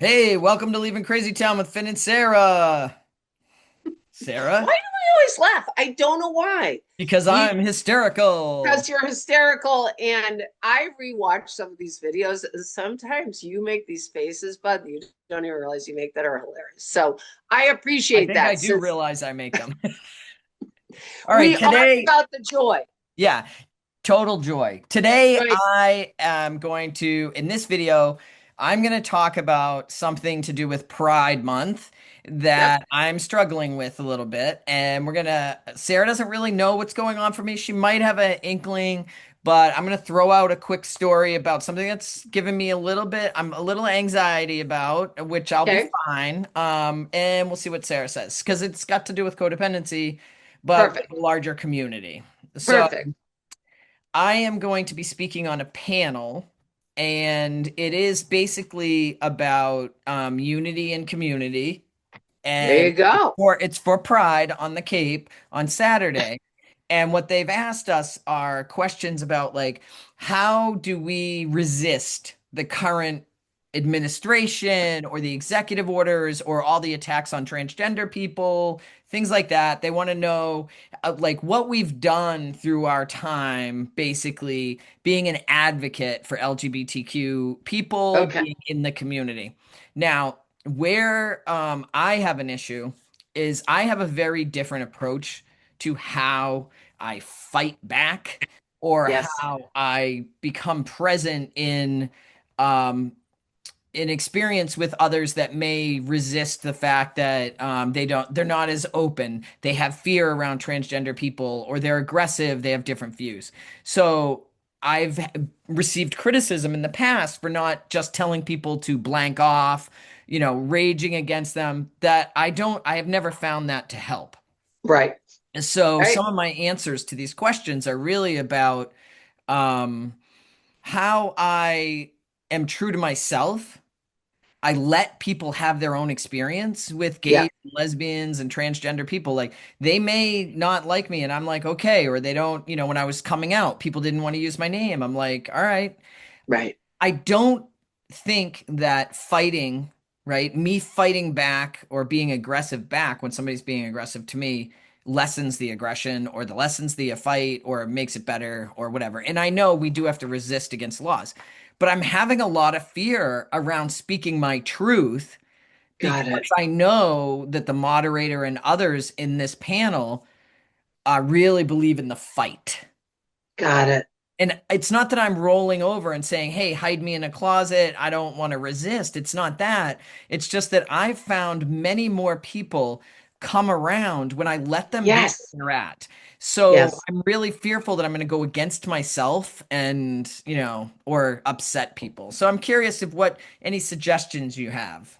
Hey, welcome to Leaving Crazy Town with Finn and Sarah. Why Sarah, do I always laugh? I don't know why. because We I'm hysterical. Because you're hysterical, and I rewatch some of these videos. Sometimes you make these faces, but you don't even realize you make that are hilarious. So I I appreciate think I that do since realize I make them. All right, we are today, about the joy. yeah, total joy. Today, Right. I am going to, in this video, I'm going to talk about something to do with Pride Month Yep. that I'm struggling with a little bit. And Sarah doesn't really know what's going on for me. She might have an inkling, but I'm going to throw out a quick story about something that's given me I'm a little anxiety about, which I'll be Okay. fine. And we'll see what Sarah says, because it's got to do with codependency, but with Perfect. a larger community. So, Perfect. I am going to be speaking on a panel, and it is basically about unity and community. There And you go. it's for Pride on the Cape on Saturday. And what they've asked us are questions about like how do we resist the current administration or the executive orders or all the attacks on transgender people, things like that. They want to know like what we've done through our time, basically being an advocate for LGBTQ people Okay. being in the community. Now, where I have an issue is I have a very different approach to how I fight back or Yes. how I become present um, in experience with others that may resist the fact that they're not as open. They have fear around transgender people or they're aggressive. They have different views. So I've received criticism in the past for not just telling people to blank off, raging against them that I have never found that to help. Right. So Right. some of my answers to these questions are really about um, how I am true to myself. I let people have their own experience with Yeah. gays, lesbians, and transgender people. Like they may not like me, and I'm like, okay, or they don't, when I was coming out, people didn't want to use my name. I'm like, all right. Right. I don't think that fighting, right? Me fighting back or being aggressive back when somebody's being aggressive to me lessens the aggression or the lessens the fight or makes it better or whatever. And I know we do have to resist against laws, but I'm having a lot of fear around speaking my truth Got it. because I know that the moderator and others in this panel really believe in the fight. Got it. And it's not that I'm rolling over and saying, hey, hide me in a closet. I don't want to resist. It's not that. It's just that I've found many more people come around when I let them be Yes. where they're at. So Yes. I'm really fearful that I'm going to go against myself and, or upset people. So I'm curious if what any suggestions you have.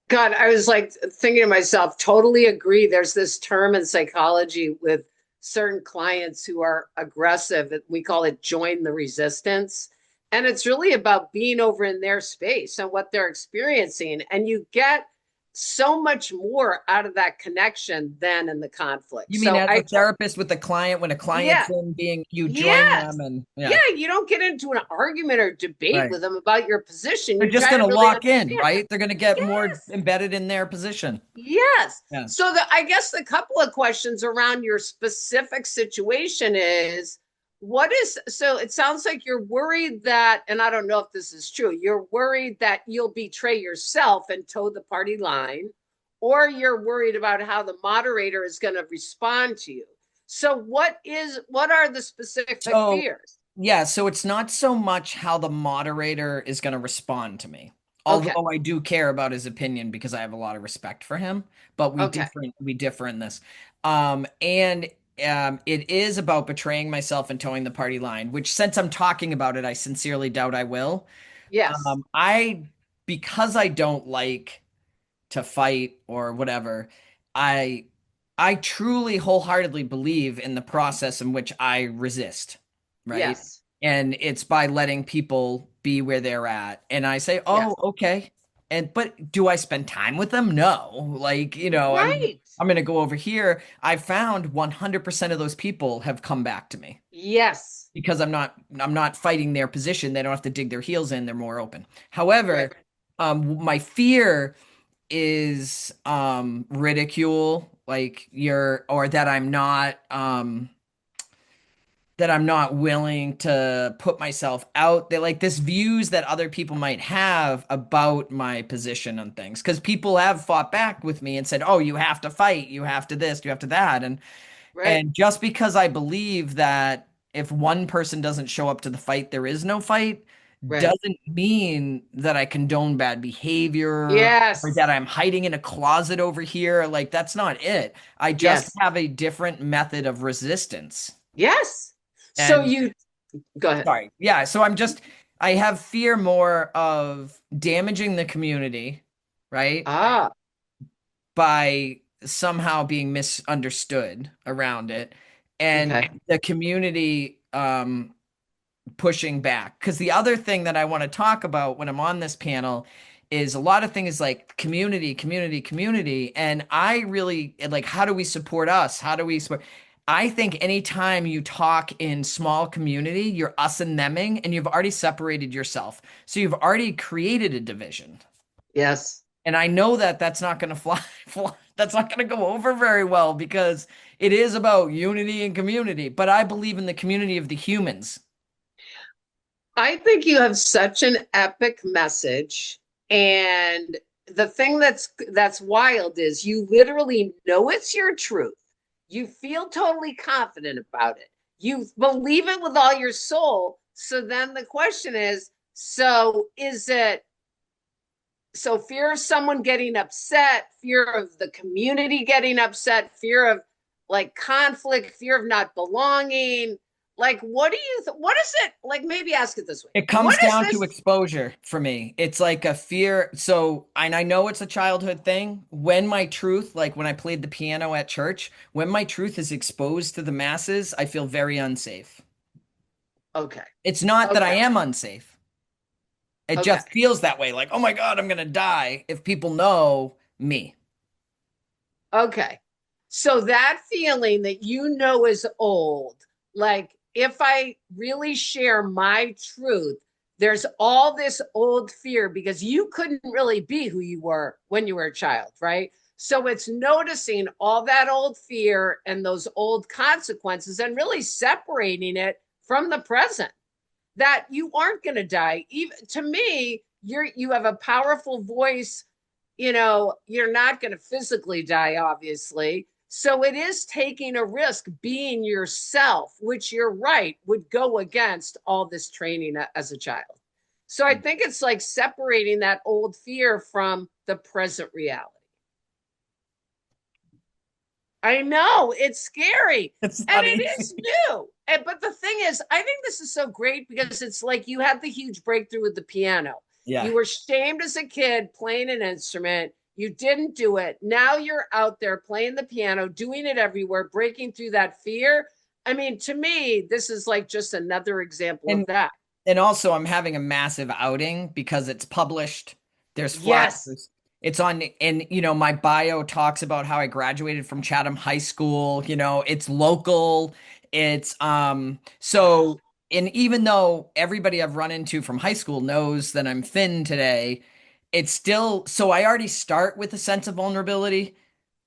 God, I was like thinking to myself, totally agree. There's this term in psychology with certain clients who are aggressive that we call it join the resistance. And it's really about being over in their space and what they're experiencing. And you get so much more out of that connection than in the conflict. You mean So as a I, therapist with a client, when a client's yeah, in being, you join them yes. and Yeah, yeah, you don't get into an argument or debate right. with them about your position. They're You just try going to to really lock in, understand. right? They're going to get more Yes. embedded in their position. Yes. Yeah. So I guess the couple of questions around your specific situation is what is so it sounds like you're worried that, and I don't know if this is true, you're worried that you'll betray yourself and toe the party line, or you're worried about how the moderator is going to respond to you. So what are the specific So, fears? yeah, so it's not so much how the moderator is going to respond to me. Okay. Although I do care about his opinion because I have a lot of respect for him, but Okay. we differ in this. And it is about betraying myself and towing the party line, which since I'm talking about it, I sincerely doubt I will. Yes. I because I don't like to fight or whatever, I I truly wholeheartedly believe in the process in which I resist, right? Yes. And it's by letting people be where they're at. And I say, "Oh, Yes. okay." And but do I spend time with them? No. Like, Right. I'm going to go over here. I found 100% of those people have come back to me Yes. because I'm not fighting their position. They don't have to dig their heels in. They're more open. Right. However, My fear is ridicule, like you're or that I'm not willing to put myself out there, like this views that other people might have about my position on things. Because people have fought back with me and said, "Oh, you have to fight, you have to this, you have to that," Right. and just because I believe that if one person doesn't show up to the fight, there is no fight, Right. doesn't mean that I condone bad behavior or Yes. that I'm hiding in a closet over here. Like, that's not it. I just Yes. have a different method of resistance. Yes. So And you go ahead. sorry. Yeah. So I have fear more of damaging the community, right? Ah, By somehow being misunderstood around it. And okay. the community pushing back. Because the other thing that I want to talk about when I'm on this panel is a lot of things like community, community, community. And I really like, how do we support us? How do we support? I think anytime you talk in small community, you're us and theming, and you've already separated yourself. So you've already created a division. Yes. And I know that that's not going to fly. That's not going to go over very well because it is about unity and community. But I believe in the community of the humans. I think you have such an epic message. And the thing that's wild is you literally know it's your truth. You feel totally confident about it. You believe it with all your soul. So then the question is, so is it so fear of someone getting upset, fear of the community getting upset, fear of like conflict, fear of not belonging? Like what is it? Like maybe ask it this way. It What comes is down to this? exposure for me. It's like a fear. So, and I know it's a childhood thing. When my truth, like when I played the piano at church, when my truth is exposed to the masses, I feel very unsafe. Okay. It's not that I Okay. am unsafe. It Okay. just feels that way. Like, oh my God, I'm going to die if people know me. Okay. So that feeling that you know is old, like if I really share my truth, there's all this old fear because you couldn't really be who you were when you were a child, right? So it's noticing all that old fear and those old consequences and really separating it from the present that you aren't going to die. Even to me, you have a powerful voice. You're not going to physically die, obviously. So it is taking a risk being yourself, which you're right would go against all this training as a child. So I think it's like separating that old fear from the present reality. I know it's scary It's and not it easy. is new. But the thing is, I think this is so great because it's like you had the huge breakthrough with the piano. Yeah. You were shamed as a kid playing an instrument. You didn't do it. Now you're out there playing the piano, doing it everywhere, breaking through that fear. I mean, to me, this is like just another example of And that. and also I'm having a massive outing because it's published. There's Yes. flyers. It's on, and my bio talks about how I graduated from Chatham High School. It's local. It's Wow. so, and even though everybody I've run into from high school knows that I'm thin today, it's still so I already start with a sense of vulnerability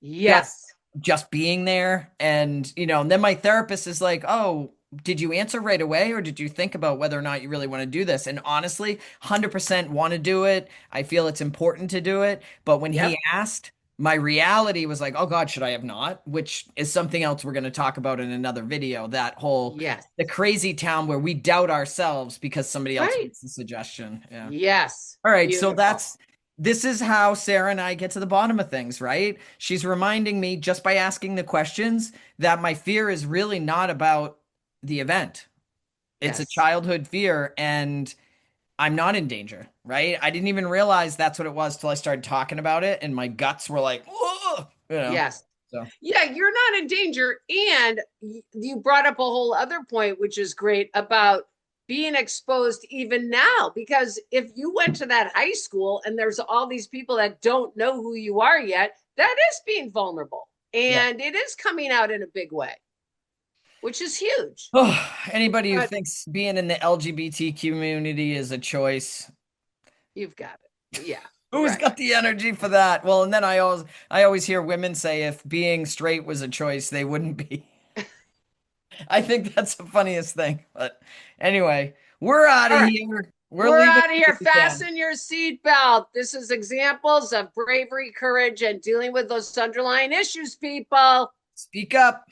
just Yes. just being there. And then my therapist is like, "Oh, did you answer right away or did you think about whether or not you really want to do this?" And honestly, 100% want to do it. I feel it's important to do it, but when he Yep. asked, my reality was like, "Oh God, should I have not?" Which is something else we're going to talk about in another video, that whole Yes. the crazy town where we doubt ourselves because somebody else Right. makes the suggestion. Yeah. Yes. All right, so Beautiful. this is how Sarah and I get to the bottom of things, right? She's reminding me just by asking the questions that my fear is really not about the event. It's a Yes. childhood fear and I'm not in danger, right? I didn't even realize that's what it was till I started talking about it and my guts were like, whoa. Yes. So, Yeah, you're not in danger. And you brought up a whole other point, which is great about being exposed even now. Because if you went to that high school and there's all these people that don't know who you are yet, that is being vulnerable. yeah. And it is coming out in a big way, which is huge. Oh, anybody who But thinks being in the LGBT community is a choice, you've got it. Yeah, Who's right. got the energy for that? Well, and then I always hear women say if being straight was a choice, they wouldn't be. I think that's the funniest thing. But anyway, we're out All of right. here. We're We're leaving out of here. CrazyTown. Fasten your seatbelt. This is examples of bravery, courage, and dealing with those underlying issues, people. Speak up.